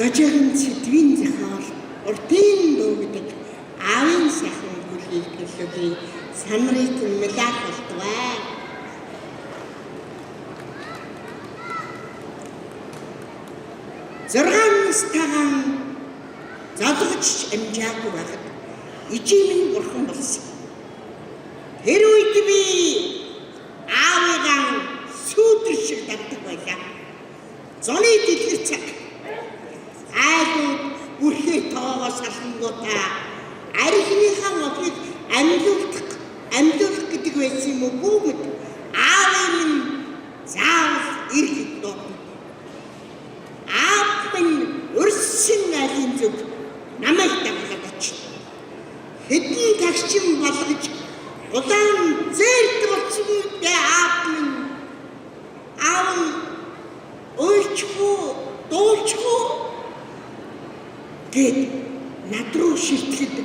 Жожигэн сэдвийн зохиол урдын дуу гэдэг аавын сайхан бүлгийг төлөвлөе. Санрит мэлах болтугай. Зургаан настайгаан залгаж амжаагүй байхад ижимэн бурхан болсон. Тэр үед би аавыгаа сүйдэр шиг давдаг байлаа. Зуны дэлгэр цаг айгуу бүрхээ тоогоо салангуудаа архиныхаа модыг амьлуулах гэдэг байсан юм уу бүгд аавын минь заавал ирэх доо. Аав минь өрсөн айлын зүг намайг дагуулад очив. Хэдэн тагчин болгож удаан зээрд болсон үедээ аав уйлчгүй дуулчгүй гэд над руу шилтгэхэд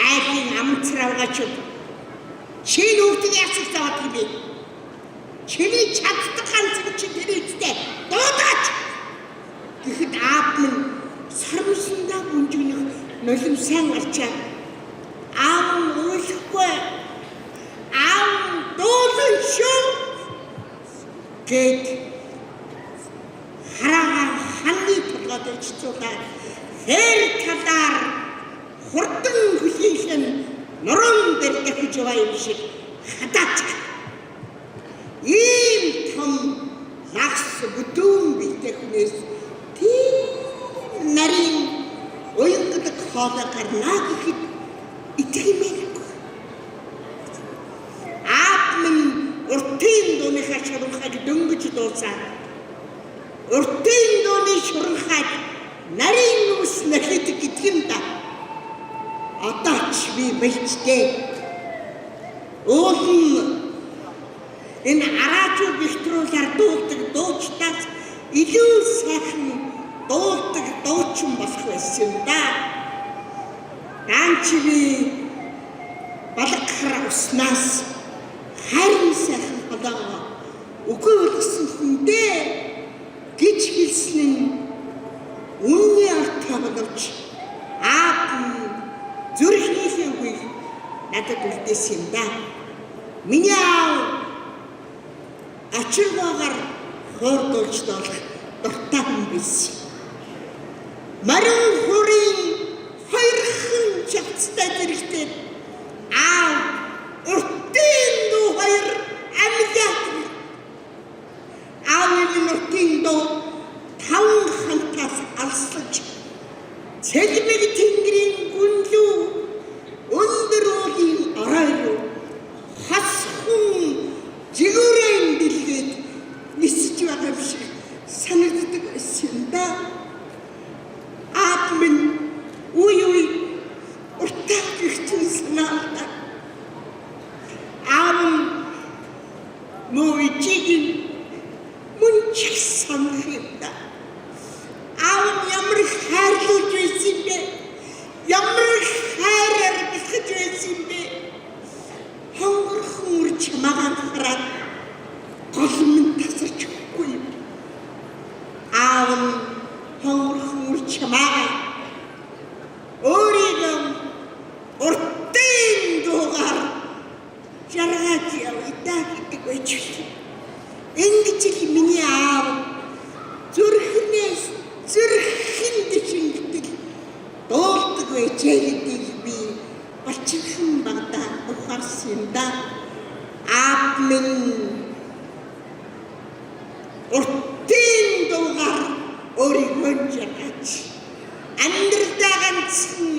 айлын амцраагач чи нүгтний ясах заваад юм бэ? Чиний чаддаг ганц чи тэр үстэй дуудаач гэхэд аав минь сармсандаа бүнжигнэх нулимсан гарчаа аав уйлахгүй аав дуулан шүү гэд хараа ханны толгойд ичцүүлээ. Хэр талаар хурдан хүлээхэн нуран дээр дахиж яваа юм шиг хадаач. Ийм том лагс бүдүүн биетэй хүнээс тийм нарийн уянгадаг хоолой гарнаа гэхэд итгэмээргүй. Аав минь уртын дууныхаа шуранхайг дөнгөж дуусаад уртын дууны шуранхайг нарийн ус нэхэд гэдэг юм да. Одоо ч би бэлчтэй. Уулын энэ араачуу бихтрүүлэр дуулдаг дуучтаас илүү сайхан дуулдаг дуучин болох байсан юм да. Ганч би балгахар уснаас харин сайхан болоо үгүй болсон хүндээ гэж хэлсэн нь үнний артаа боловч аав зүрхнийхээ үгийг надад үлдээсэн юм да. Миний аав ачиргаагаар хоордуулж доолох дуртай хүн байсан. Марин хүрийн хоёрхан чавцтай зэрэгтэй аав уртын дуу хоёр амьлаад аавын уртын дуу таван хантаас алслаж цэлмэг тэнгэрийн гүнлүү өндөр уулын орой руу хасхан жигүүрэн дэлгээд нисэж байгаа юм шиг санагддаг байсан юм да. Аав минь үе уртаа гихтэн санаалта. Аав муу ичиг мөн чих санах юм да. Аав ямар хайрлуулж байсан юм бэ? Ямар хайраар бэлгэж байсан юм бэ? Хонгорхон үрж чамаагаар хараад гол минь тасарч өгөхгүй юм. Аав хонгорхон үрж чамаагаар өөрийгөө уртын дуугаар жаргаж явдаа гэдэг байж байна. Ингэж л миний аав зүрхнээс зүрхэнд шингэдэг дуулдаг байжээ гэдгийг би бачирхан багтаа ухаарсан юм да. Аав минь уртын дуугаар өөрийгөө жаргаж амьдралдаа ганцхан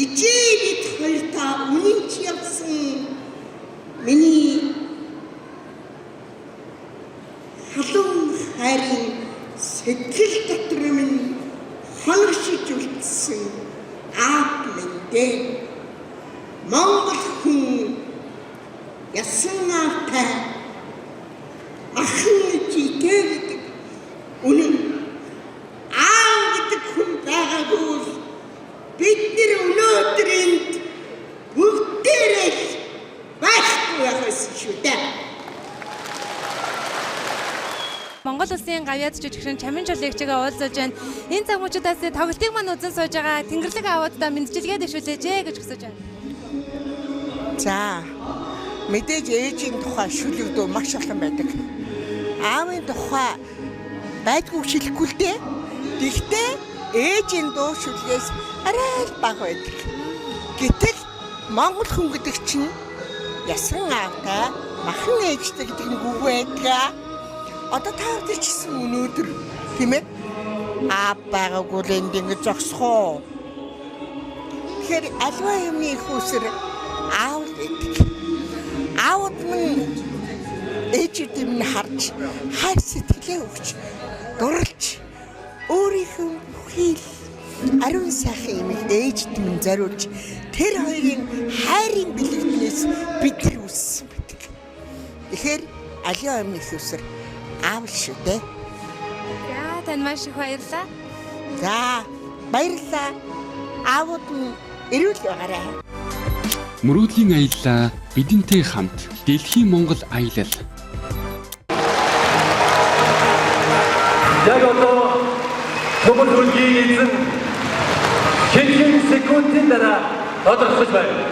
ижээд хоёртаа үнэнч явсан миний халуун хайрын сэтгэл дотор минь хоногшиж үлдсэн аав минь дээ. Монгол хүн ясан аавтай ахын ичтэй гэдэг үнэн аав гэдэг хүн байгаагүй бид нэр өнөөдөр энд бүгдээрээ байхгүй байсан шүү дээ. Монгол Улсын гавьяац жүжигчин Чамин Чулэгчгээ уулзаж байна. Энэ цаг мөчүүдээс тоглолтыг маань үзэн сууж байгаа Тэнгэрлэг аавуудаа мэдчилгээ дэвшүүлээч гэж хүсэж байна. За мэдээж ээжийн тухай шүлэгдөө маш олон байдаг. Аавын тухай байдгүй шилэхгүй л дээ. Гэхдээ ээжийн дуу шүлгээс арай л бага байдаг. Гэтэл Монгол хүн гэдэг чинь ясан аавтай махан ээжтэй гэдэг нэг үг байдаг. Одоо та нар ч гэсэн өнөөдөр тийм ээ аав байгаагүй л энд ингэ зогсох уу? Тэгэхээр альва юмны их усэр аав гэдэг. Аавд минь ээжүүд минь харж хайр сэтгэлээ өгч дурлж өөрийнхөө бүхий ариун сайхан юмыг ээжд минь зориулж тэр хоёрын хайрын бэлэгднээс бид тэр үссэн байдаг. Тэгэхээр аливаа юмны их усэр аав шүү дээ. За тань маш их баярлалаа. За баярлалаа. Аавууд минь эрүүл байгаарай. Мөрөөдлийн аяллаа бидэнтэй хамт Дэлхийн Монгол аялал. Яг одоо төмөр хөлгийн эзэн хэдхэн секундын дараа тодорхойлж байна.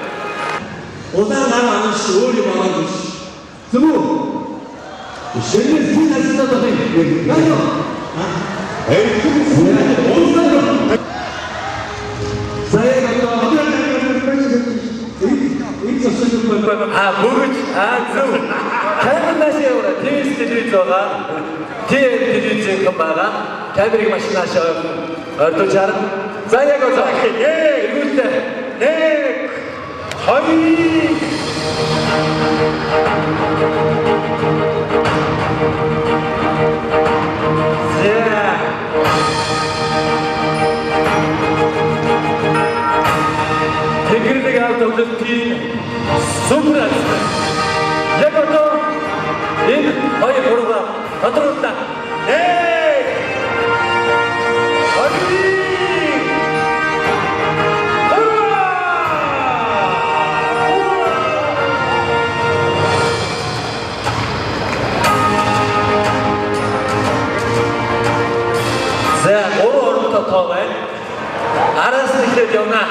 Улаан гар анш өөрийн болоод биш. Зөв үү? Шинэ зүйл асуулт байна. Яа. Бүгд зөв. Камераш яваа. ТВ телевиз байгаа. ТВ телевизэн байгаа. Камерыг машинаас ордож харна. За яг одоо. Эргүүлээ. 1 2 Тэнгэрлэг аав тоглолтын супер альбом. Яг одоо энэ хоёр гурваа тодруулна. За, гурван оронтой тоо байна. Араас нь эхлээд явна.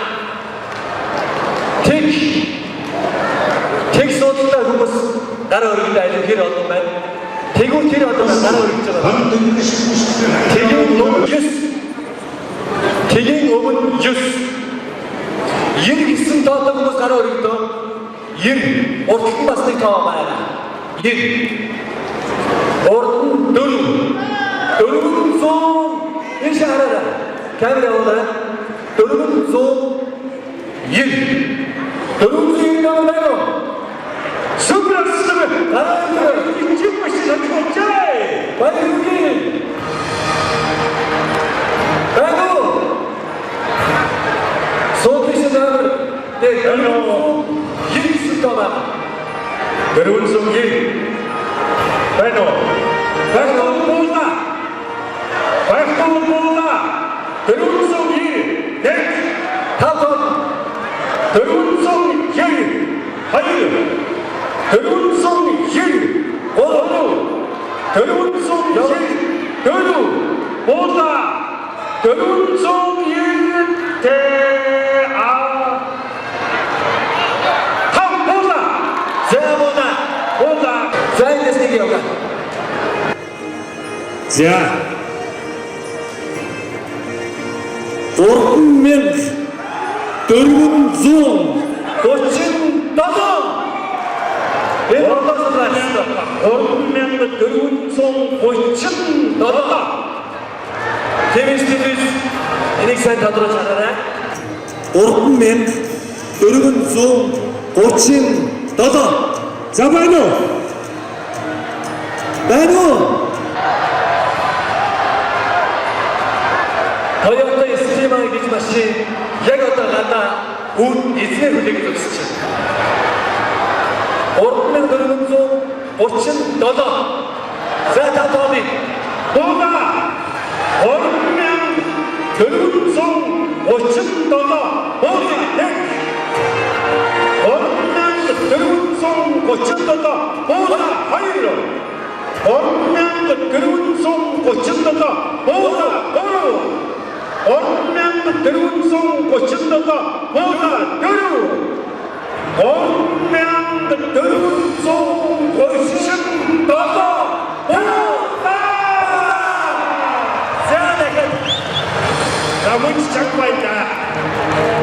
Тэг судалтай хүмүүс гар өргөдөө айлын хэр олон байна. Тэгвэл тэр одоо гар өргөж байгаа. Тэгийн өмнө 9. 9 тоотой хүмүүс гар өргөдөө 90. Урд нь бас нэг тоо байна. 90. Урд нь 4. 400 энэ шаараа. Камера явуулаа. 490. 400 байна. Супер супер. Чим машина чай. Баярлалаа. Баго. Сотисдаар дэрно. Йисутава. Дэрунсонги. Баго. Баго болна. Баго болна. Дэрунсонги. Дэк. Тато. Дэрунсон хэр хайр дэрунсон хэр оо дэрунсон хэр дөрү боола дэрунсон хэр тэ а хам боола боола зайнэсний яваа за 3437 энэ бодлогоос 3437 Тэмээс энийг сайн тодруулж хараарай. 3437 за байна уу? Байна уу? Toyota Estima гэж машин яг одоо гадаа үн эзний хүлээг өгсөж байна. 3437 за та тооны бууга 3437 бууга яг 3437 бууга 2 3437 437 бууга 3 3437 бууга 4 3437 бууга.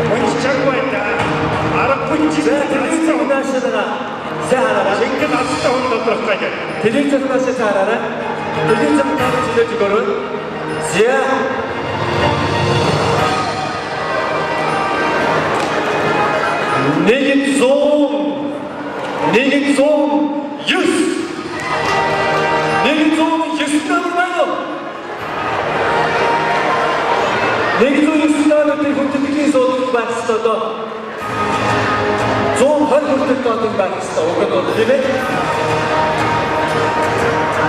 Мунчагвайда арапунчи 나시다가 세하라라 쟁겨 났다 혼자 들어가야 대리점 나시 세하라라 대리점 나를 지도주거는 세하 내긴 좀 유스 내긴 좀 유스라는 말로 내긴 좀 유스라는 때 공통적인 소득 받았어도 좀 헐거들 같은 받았어 오거든 되네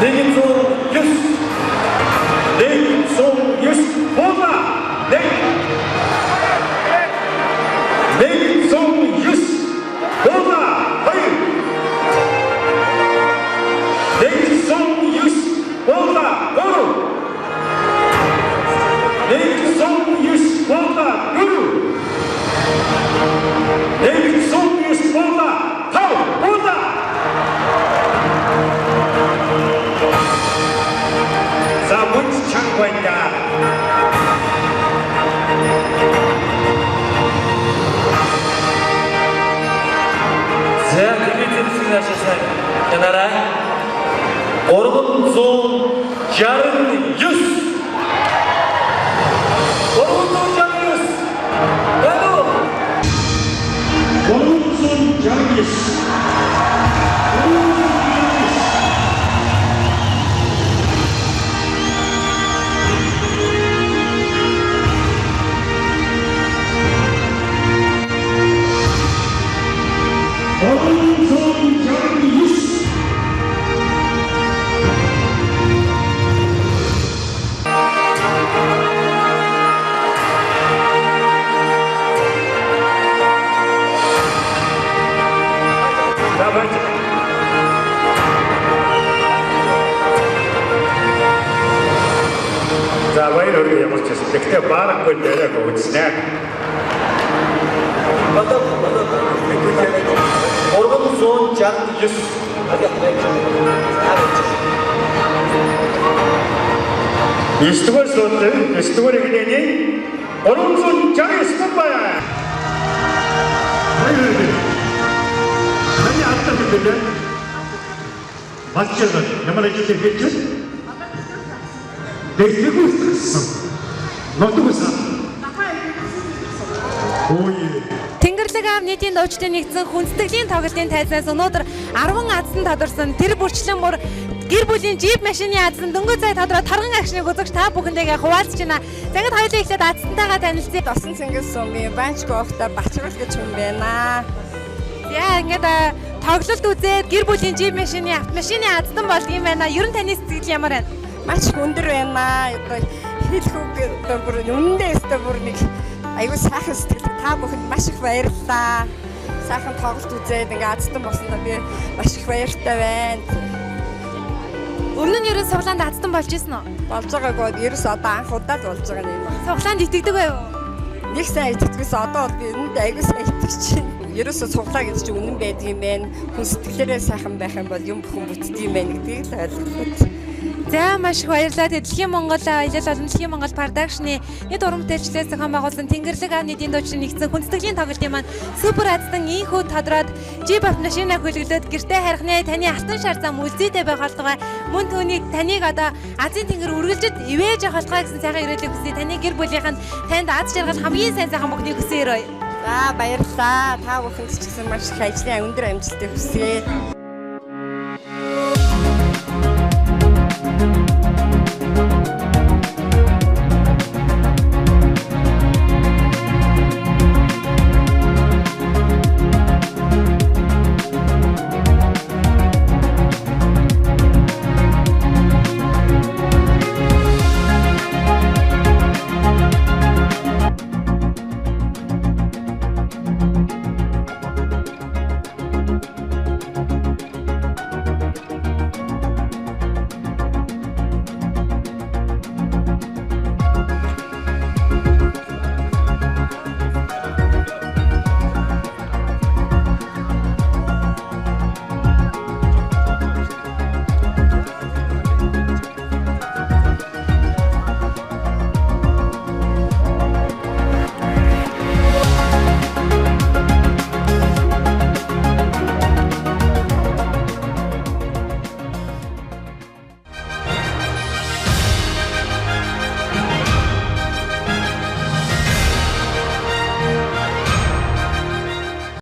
내긴 좀 유스 보다 내긴 좀 유스 보다 하이 내긴 좀 유스 보다 거루 내긴 좀 유스 보다 거루 내긴 좀 유스 보다 타오 보다 자 문지 창고입니다. 제가 그리tim 승리하셨어요. 그나라 오른손 자른 유스 오른손 자른 유스 나도 오른손 자른 유스 За баярыг ямар ч гэсэн гэхдээ баарахгүй дээрээ өгснэ. 오른손 잡는 유스. 9дугаар суулт 9дугаар игнэний 오른손 잡는 스톱바야. 아니 안 되는데. 맞잖아. ямар ч юм хийж Дэглэгүй гэсэн. Нотгосон. Тэнгэрлэг аав нийтийн дуучдын нэгдсэн хүндэтгэлийн тоглолтын тайзнаас өнөөдөр 10 аздан тодорсон тэр бүрчлэн мөр гэр бүлийн джип машины аздан дөнгөж цай тодороо торгон агшныг үзэгч та бүхэндээ хуваалцж байна. Загад хоёулаа ихлээд аздантайгаа танилцъя. Досон Цэнгис сумын банчгоохта бачрал гэж хүн байна. Яа ингээд тоглолт үзээд гэр бүлийн джип машины автомашины аздан болдгийм байна. Ер нь таны сэтгэл ямар байна? Маш өндөр байна. Одоо хэлэхгүй бүр юундээ өстө бүр нэг аюу сайхан сэтгэл та бүхэнд маш их баярлалаа. Сайхан тоглолт үзээд ингээд аздан болсондоо би маш их баяртай байна. Өмнө нь ерөн суглаанд аздан болж исэн үү? Болж байгаагүй ерөөс одоо анх удаа л болж байгаа юм байна. Суглаанд итгэдэг байв уу? Нэг сайн итгэдэгээс одоо би үүнд аюу сайн итгэж чинь. Ерөөсөө суглаа гэж чи үнэн байдаг юм байна. Хүн сэтгэлээрээ сайхан байх юм бол юм бүхэн бүтдэг юм байна гэдгийг л ойлгох. За маш их баярлалаа. Дэлхийн Монгол аялал олон дэлхийн Монгол продакшны нийт уран бүтээлчлээс зохион байгуулсан Тэнгэрлэг аав нийтийн дуучдын нэгдсэн хүндэтгэлийн тоглолтын маань супер аздан ийхүү тодроод джип автомашина хөлөглөөд гэртээ харихны таны алтан шар зам үлзийтэй байх болтугай мөн түүнийг таныг одоо Азийн тэнгэр үргэлжид ивэж явах болтугай гэсэн сайхан ирээдүйг хүсье. Таны гэр бүлийнхэнд танд аз жаргал хамгийн сайн сайхан бүгдийг хүсье өрөөе. За баярлалаа. Та бүхэнд ч гэсэн маш их ажлын өндөр амжилтыг хүсье.